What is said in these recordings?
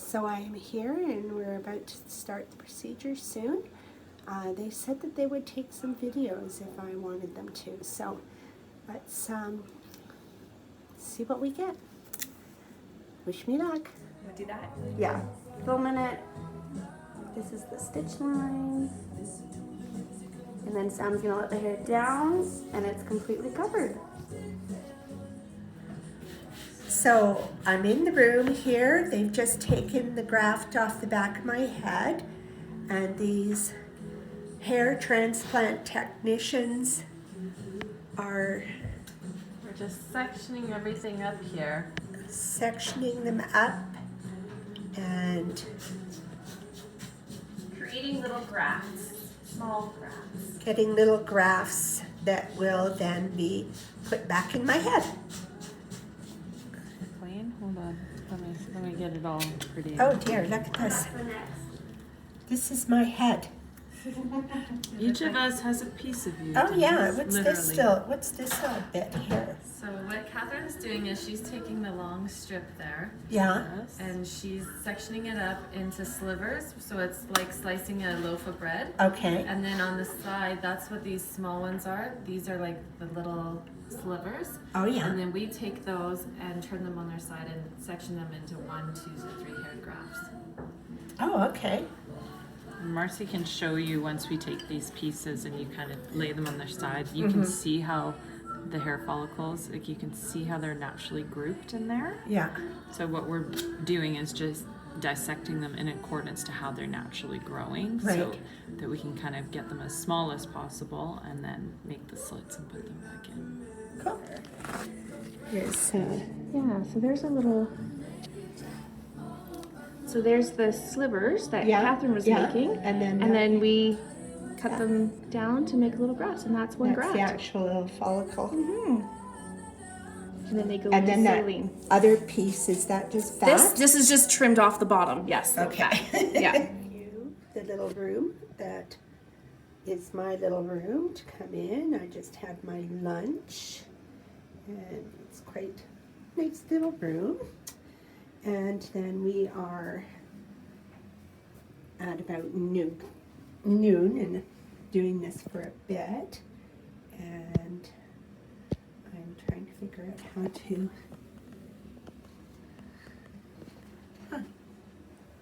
So I am here and we're about to start the procedure soon. They said that they would take some videos if I wanted them to. So let's see what we get. Wish me luck. We'll do that. Yeah, filming it. This is the stitch line. And then Sam's gonna let the hair down and it's completely covered. So I'm in the room here. They've just taken the graft off the back of my head, and these hair transplant technicians are We're just sectioning everything up here. sectioning them up and Creating little grafts, small grafts. getting little grafts that will then be put back in my head. Clean? Hold on. Let me get it all pretty. Oh dear, look at this. This is my head. Each of us has a piece of you. Oh yeah, Denise, what's literally. this still? What's this little bit here? So what Catherine's doing is she's taking the long strip there. Yeah. And she's sectioning it up into slivers. So it's like slicing a loaf of bread. Okay. And then on the side, that's what these small ones are. These are like the little slivers. Oh yeah. And then we take those and turn them on their side and section them into 1, 2, or 3 hair grafts. Oh, okay. Marcy can show you once we take these pieces and you kind of lay them on their side. You can see how the hair follicles, like you can see how they're naturally grouped in there. Yeah. So what we're doing is just dissecting them in accordance to how they're naturally growing, so Right. that we can kind of get them as small as possible and then make the slits and put them back in. Cool. Here's Yeah, so there's a little. So there's the slivers that Catherine was making, and and then we cut them down to make little grafts, and that's one that's graft. the actual little follicle. And then they go And into then that saline. other piece, is that just fat? This is just trimmed off the bottom. Yes. Okay. Yeah. The little room that is my little room to come in. I just had my lunch, and it's quite a nice little room. And then we are at about noon and doing this for a bit. And I'm trying to figure out how to.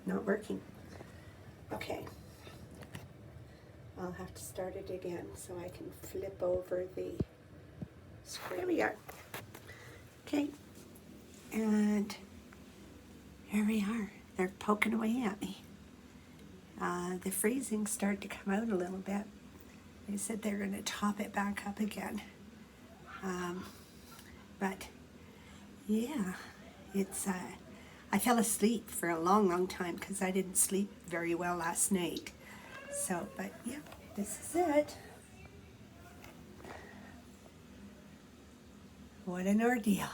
Not working. Okay. I'll have to start it again so I can flip over the screen. There we are. Okay. And here we are. They're poking away at me. The freezing started to come out a little bit. They said they're going to top it back up again. But yeah, it's I fell asleep for a long time because I didn't sleep very well last night. So, but yeah, this is it. What an ordeal.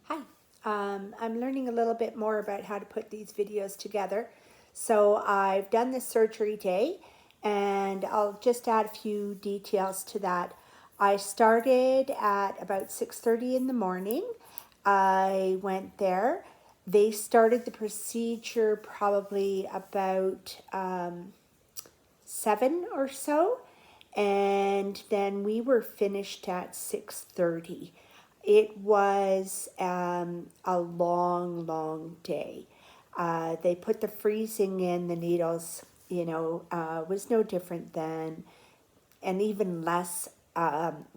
Hi, I'm learning a little bit more about how to put these videos together. So I've done this surgery day, and I'll just add a few details to that. I started at about 6:30 in the morning. I went there. They started the procedure probably about 7 or so, and then we were finished at 6:30. It was a long day. They put the freezing in, the needles, was no different than, and even less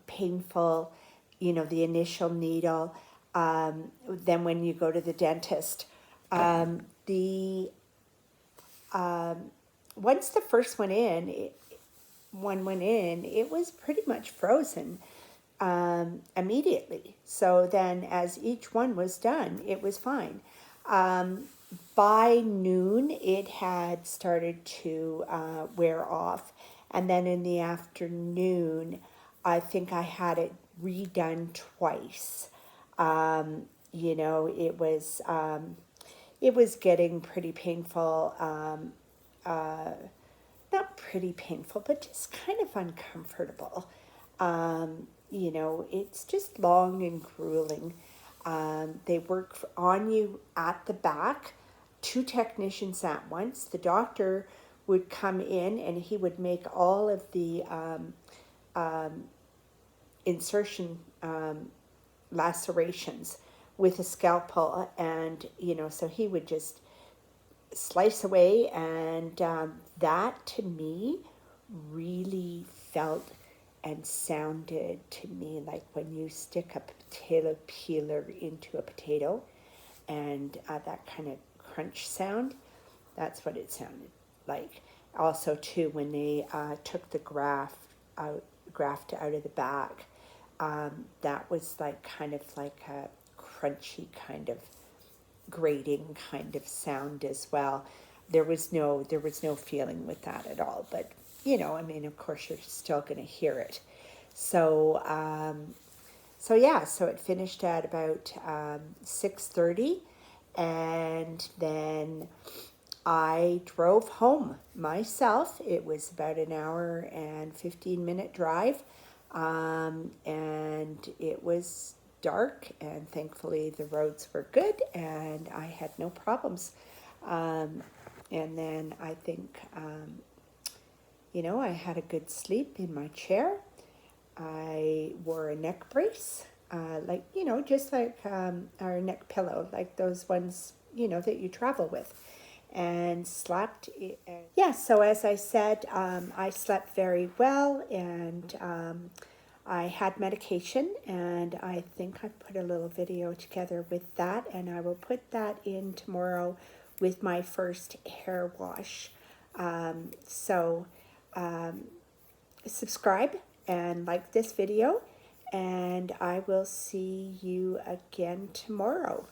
painful, the initial needle, than when you go to the dentist. Once the first one went in, it was pretty much frozen immediately. So then as each one was done, it was fine. By noon, it had started to wear off. And then in the afternoon, I think I had it redone twice. It was getting pretty painful. Not pretty painful, but just kind of uncomfortable. It's just long and grueling. They work on you at the back 2 technicians at once. The doctor would come in and he would make all of the insertion lacerations with a scalpel, and so he would just slice away, and that to me really felt and sounded to me like when you stick a potato peeler into a potato, and that kind of crunch sound. That's what it sounded like. Also, too, when they took the graft out of the back, that was like kind of like a crunchy kind of grating kind of sound as well. There was no feeling with that at all. But I mean, of course, you're still going to hear it. So so it finished at about 6:30, and then I drove home myself. It was about an hour and 15-minute drive, and it was dark, and thankfully the roads were good, and I had no problems. And then I think, I had a good sleep in my chair. I wore a neck brace, just like our neck pillow, like those ones, that you travel with, and slept. Yeah, so as I said, I slept very well, and I had medication, and I think I put a little video together with that, and I will put that in tomorrow with my first hair wash. So subscribe and like this video, and I will see you again tomorrow.